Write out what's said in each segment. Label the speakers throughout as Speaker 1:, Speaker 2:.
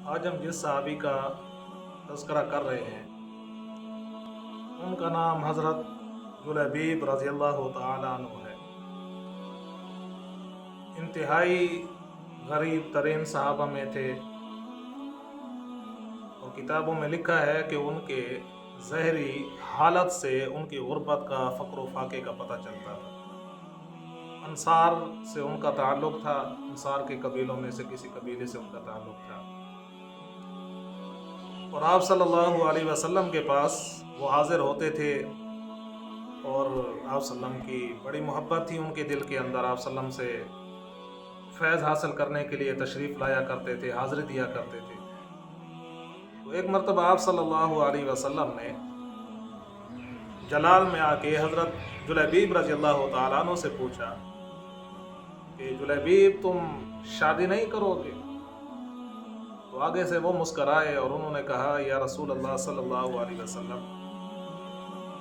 Speaker 1: آج ہم جس صحابی کا تذکرہ کر رہے ہیں ان کا نام حضرت جلیبیب رضی اللہ تعالیٰ عنہ ہے۔ انتہائی غریب ترین صحابہ میں تھے اور کتابوں میں لکھا ہے کہ ان کے ظاہری حالت سے ان کی غربت کا فقر و فاقے کا پتہ چلتا تھا۔ انصار سے ان کا تعلق تھا، انصار کے قبیلوں میں سے کسی قبیلے سے ان کا تعلق تھا، اور آپ صلی اللہ علیہ وسلم کے پاس وہ حاضر ہوتے تھے اور آپ صلی اللہ علیہ وسلم کی بڑی محبت تھی ان کے دل کے اندر۔ آپ صلی اللہ علیہ وسلم سے فیض حاصل کرنے کے لیے تشریف لایا کرتے تھے، حاضری دیا کرتے تھے۔ تو ایک مرتبہ آپ صلی اللہ علیہ وسلم نے جلال میں آ کے حضرت جلیبیب رضی اللہ تعالیٰ عنہ سے پوچھا کہ جلیبیب تم شادی نہیں کرو گے؟ تو آگے سے وہ مسکرائے اور انہوں نے کہا یا رسول اللہ صلی اللہ علیہ وسلم،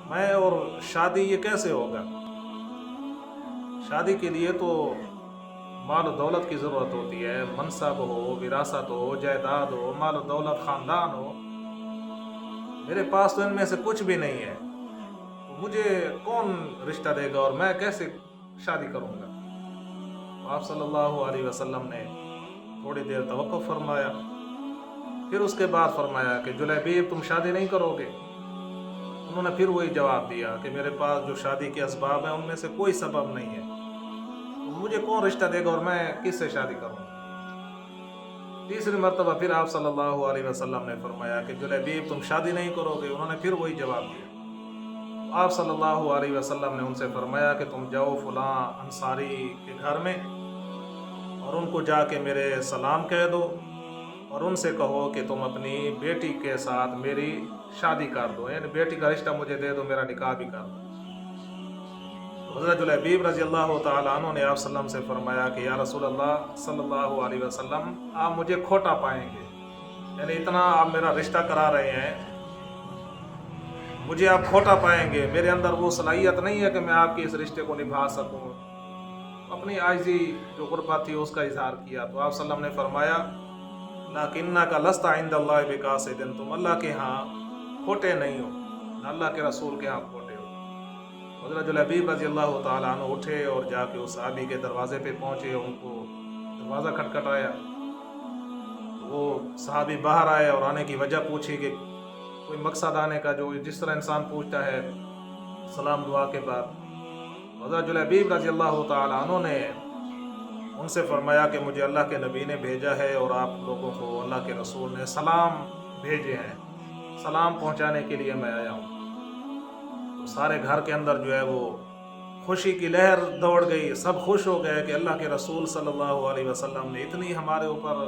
Speaker 1: میں اور شادی یہ کیسے ہوگا؟ شادی کے لیے تو مال و دولت کی ضرورت ہوتی ہے، منصب ہو، وراثت ہو، جائیداد ہو، مال و دولت، خاندان ہو۔ میرے پاس تو ان میں سے کچھ بھی نہیں ہے، تو مجھے کون رشتہ دے گا اور میں کیسے شادی کروں گا؟ آپ صلی اللہ علیہ وسلم نے تھوڑی دیر توقف فرمایا، پھر اس کے بعد فرمایا کہ جلیبیب تم شادی نہیں کرو گے؟ انہوں نے پھر وہی جواب دیا کہ میرے پاس جو شادی کے اسباب ہیں ان میں سے کوئی سبب نہیں ہے، تو مجھے کون رشتہ دے گا اور میں کس سے شادی کروں گا؟ تیسری مرتبہ پھر آپ صلی اللہ علیہ وسلم نے فرمایا کہ جلیبیب تم شادی نہیں کرو گے؟ انہوں نے پھر وہی جواب دیا۔ آپ صلی اللہ علیہ وسلم نے ان سے فرمایا کہ تم جاؤ فلاں انصاری کے گھر میں اور ان کو جا کے میرے سلام کہہ دو اور ان سے کہو کہ تم اپنی بیٹی کے ساتھ میری شادی کر دو، یعنی بیٹی کا رشتہ مجھے دے دو، میرا نکاح بھی کر دو۔ حضرت جلیبیب رضی اللہ تعالیٰ عنہ نے آپ صلی اللہ علیہ وسلم سے فرمایا کہ یا رسول اللہ صلی اللہ علیہ وسلم، آپ مجھے کھوٹا پائیں گے، یعنی اتنا آپ میرا رشتہ کرا رہے ہیں، مجھے آپ کھوٹا پائیں گے، میرے اندر وہ صلاحیت نہیں ہے کہ میں آپ کے اس رشتے کو نبھا سکوں۔ اپنی عاجزی جو غربت تھی اس کا اظہار کیا، تو آپ صلی اللہ علیہ وسلم نے فرمایا لَكِنَّكَ لَسْتَ عِنْدَ اللَّهِ بِكَاسِدٍ، تم اللہ کے ہاں کھوٹے نہیں ہو، نہ اللہ کے رسول کے ہاں کھوٹے ہو۔ حضرت جلیبیب رضی اللہ تعالیٰ عنہ اٹھے اور جا کے اس صحابی کے دروازے پہ پہنچے، ان کو دروازہ کھٹکھٹایا، وہ صحابی باہر آئے اور آنے کی وجہ پوچھی کہ کوئی مقصد آنے کا، جو جس طرح انسان پوچھتا ہے سلام دعا کے بعد۔ حضرت جلیبیب رضی اللہ تعالیٰ عنہ نے ان سے فرمایا کہ مجھے اللہ کے نبی نے بھیجا ہے اور آپ لوگوں کو اللہ کے رسول نے سلام بھیجے ہیں، سلام پہنچانے کے لیے میں آیا ہوں۔ تو سارے گھر کے اندر جو ہے وہ خوشی کی لہر دوڑ گئی، سب خوش ہو گئے کہ اللہ کے رسول صلی اللہ علیہ وسلم نے اتنی ہمارے اوپر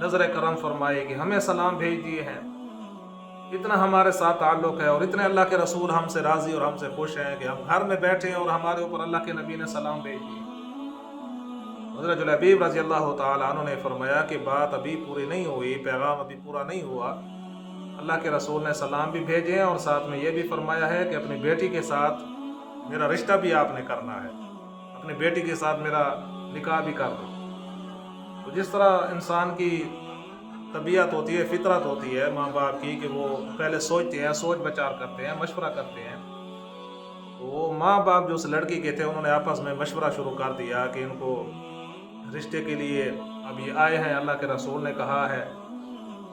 Speaker 1: نظر کرم فرمائی کہ ہمیں سلام بھیج دیے ہیں، اتنا ہمارے ساتھ تعلق ہے اور اتنے اللہ کے رسول ہم سے راضی اور ہم سے خوش ہیں کہ ہم گھر میں بیٹھے ہیں اور ہمارے اوپر اللہ کے نبی نے سلام بھیج دیے۔ حضرت جلیبیب رضی اللہ تعالیٰ عنہ نے فرمایا کہ بات ابھی پوری نہیں ہوئی، پیغام ابھی پورا نہیں ہوا، اللہ کے رسول نے سلام بھی بھیجے ہیں اور ساتھ میں یہ بھی فرمایا ہے کہ اپنی بیٹی کے ساتھ میرا رشتہ بھی آپ نے کرنا ہے، اپنی بیٹی کے ساتھ میرا نکاح بھی کر دو۔ تو جس طرح انسان کی طبیعت ہوتی ہے، فطرت ہوتی ہے ماں باپ کی کہ وہ پہلے سوچتے ہیں، سوچ بچار کرتے ہیں، مشورہ کرتے ہیں، تو وہ ماں باپ جو اس لڑکی کے تھے انہوں نے آپس میں مشورہ شروع کر دیا کہ ان کو رشتے کے لیے اب یہ آئے ہیں، اللہ کے رسول نے کہا ہے،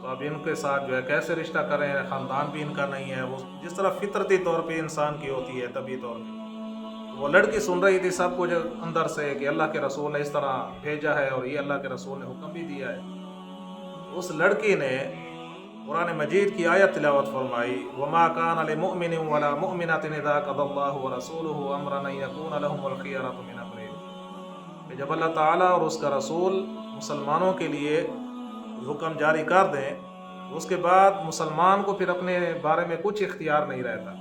Speaker 1: تو اب ان کے ساتھ جو ہے کیسے رشتہ کریں، خاندان بھی ان کا نہیں ہے۔ وہ جس طرح فطرتی طور پہ انسان کی ہوتی ہے، طبعی طور پہ وہ لڑکی سن رہی تھی سب کچھ اندر سے کہ اللہ کے رسول نے اس طرح بھیجا ہے اور یہ اللہ کے رسول نے حکم بھی دیا ہے۔ اس لڑکی نے قرآن مجید کی آیت تلاوت فرمائی وَمَا كَانَ لِمُؤْمِنٍ وَلَا مُؤْمِنَةٍ إِذَا قَضَى اللَّهُ وَرَسُولُهُ أَمْرًا أَن يَكُونَ لَهُمُ الْخِيَرَةُ مِنْ أَمْرِهِمْ، کہ جب اللہ تعالیٰ اور اس کا رسول مسلمانوں کے لیے حکم جاری کر دیں تو اس کے بعد مسلمان کو پھر اپنے بارے میں کچھ اختیار نہیں رہتا۔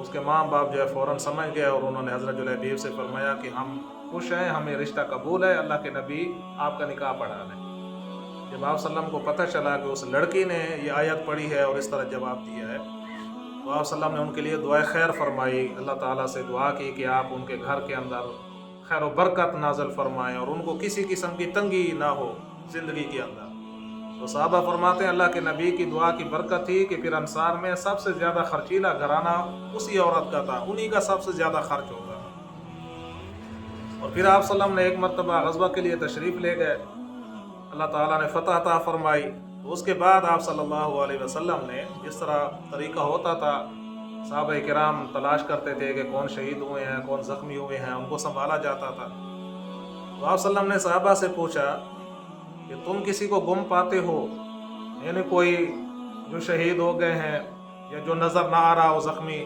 Speaker 1: اس کے ماں باپ جو ہے فوراً سمجھ گئے اور انہوں نے حضرت جلیبیب سے فرمایا کہ ہم خوش ہیں، ہمیں رشتہ قبول ہے، اللہ کے نبی آپ کا نکاح پڑھا لیں۔ جب آپ صلی اللہ علیہ وسلم کو پتہ چلا کہ اس لڑکی نے یہ آیت پڑھی ہے اور اس طرح جواب دیا ہے، تو آپ صلی اللہ علیہ وسلم نے ان کے لیے دعائے خیر فرمائی، اللہ تعالیٰ سے دعا کی کہ آپ ان کے گھر کے اندر خیر و برکت نازل فرمائیں اور ان کو کسی قسم کی تنگی نہ ہو زندگی کے اندر۔ تو صحابہ فرماتے ہیں اللہ کے نبی کی دعا کی برکت تھی کہ پھر انصار میں سب سے زیادہ خرچیلا گھرانہ اسی عورت کا تھا، انہی کا سب سے زیادہ خرچ ہوتا تھا۔ اور پھر آپ صلی اللہ علیہ وسلم نے ایک مرتبہ غزوہ کے لیے تشریف لے گئے، اللہ تعالیٰ نے فتح عطا فرمائی، تو اس کے بعد آپ صلی اللہ علیہ وسلم نے جس طرح طریقہ ہوتا تھا، صحابہ کرام تلاش کرتے تھے کہ کون شہید ہوئے ہیں، کون زخمی ہوئے ہیں، ان کو سنبھالا جاتا تھا۔ تو آپ صلی اللہ علیہ وسلم نے صحابہ سے پوچھا کہ تم کسی کو گم پاتے ہو، یعنی کوئی جو شہید ہو گئے ہیں یا جو نظر نہ آ رہا ہو زخمی؟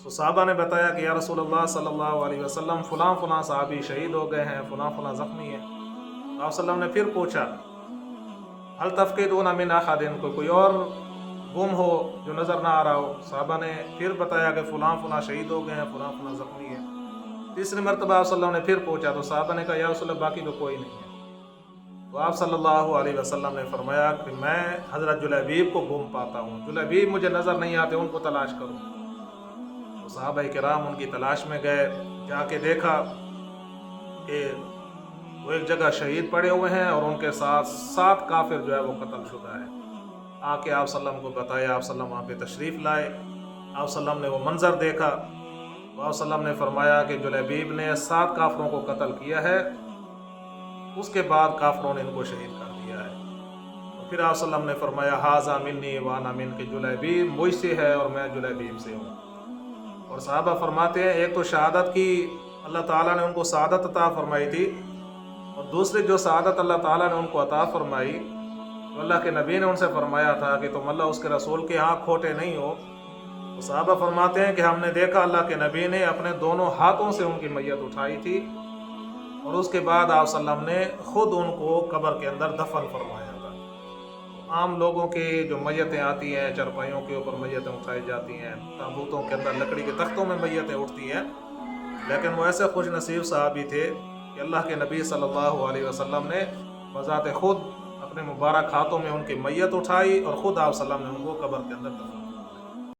Speaker 1: تو صحابہ نے بتایا کہ یا رسول اللہ صلی اللہ علیہ وسلم فلاں فلاں صحابی شہید ہو گئے ہیں، فلاں فلاں زخمی ہیں۔ تو آپ صلی اللہ علیہ وسلم نے پھر پوچھا هل تفقدون من احد، کوئی اور گم ہو جو نظر نہ آ رہا ہو؟ صحابہ نے پھر بتایا کہ فلاں فلاں شہید ہو گئے ہیں، فلاں فلاں زخمی ہیں۔ تیسری مرتبہ آپ صلی اللہ علیہ وسلم نے پھر پوچھا تو صحابہ نے کہا یا رسول اللہ باقی تو کوئی نہیں ہے۔ تو آپ صلی اللہ علیہ وسلم نے فرمایا کہ میں حضرت جلیبیب کو گم پاتا ہوں، جلیبیب مجھے نظر نہیں آتے، ان کو تلاش کروں۔ تو صحابہ کرام ان کی تلاش میں گئے، جا کے دیکھا کہ وہ ایک جگہ شہید پڑے ہوئے ہیں اور ان کے ساتھ 7 کافر جو ہے وہ قتل شدہ ہے۔ آ کے آپ صلی اللہ علیہ وسلم کو بتایا، آپ صلی اللہ علیہ وسلم وہاں پہ تشریف لائے، آپ صلی اللہ علیہ وسلم نے وہ منظر دیکھا، تو آپ صلی اللہ علیہ وسلم نے فرمایا کہ جلیبیب نے 7 کافروں کو قتل کیا ہے، اس کے بعد کافروں نے ان کو شہید کر دیا ہے۔ پھر آپ صلی اللہ علیہ وسلم نے فرمایا ھذا منی وانا من، کہ جلیبیب مجھ سے ہے اور میں جلیبیب سے ہوں۔ اور صحابہ فرماتے ہیں ایک تو شہادت کی اللہ تعالیٰ نے ان کو سعادت عطا فرمائی تھی، اور دوسری جو سعادت اللہ تعالیٰ نے ان کو عطا فرمائی تو اللہ کے نبی نے ان سے فرمایا تھا کہ تم اللہ اس کے رسول کے ہاں کھوٹے نہیں ہو۔ تو صحابہ فرماتے ہیں کہ ہم نے دیکھا اللہ کے نبی نے اپنے دونوں ہاتھوں سے ان کی میت اٹھائی تھی، اور اس کے بعد آپ صلی اللہ علیہ وسلم نے خود ان کو قبر کے اندر دفن فرمایا تھا۔ عام لوگوں کی جو میتیں آتی ہیں، چرپائیوں کے اوپر میتیں اٹھائی جاتی ہیں، تابوتوں کے اندر لکڑی کے تختوں میں میتیں اٹھتی ہیں، لیکن وہ ایسے خوش نصیب صحابی تھے کہ اللہ کے نبی صلی اللہ علیہ وسلم نے بذات خود اپنے مبارک ہاتھوں میں ان کی میت اٹھائی اور خود آپ صلی اللہ علیہ وسلم نے ان کو قبر کے اندر دفن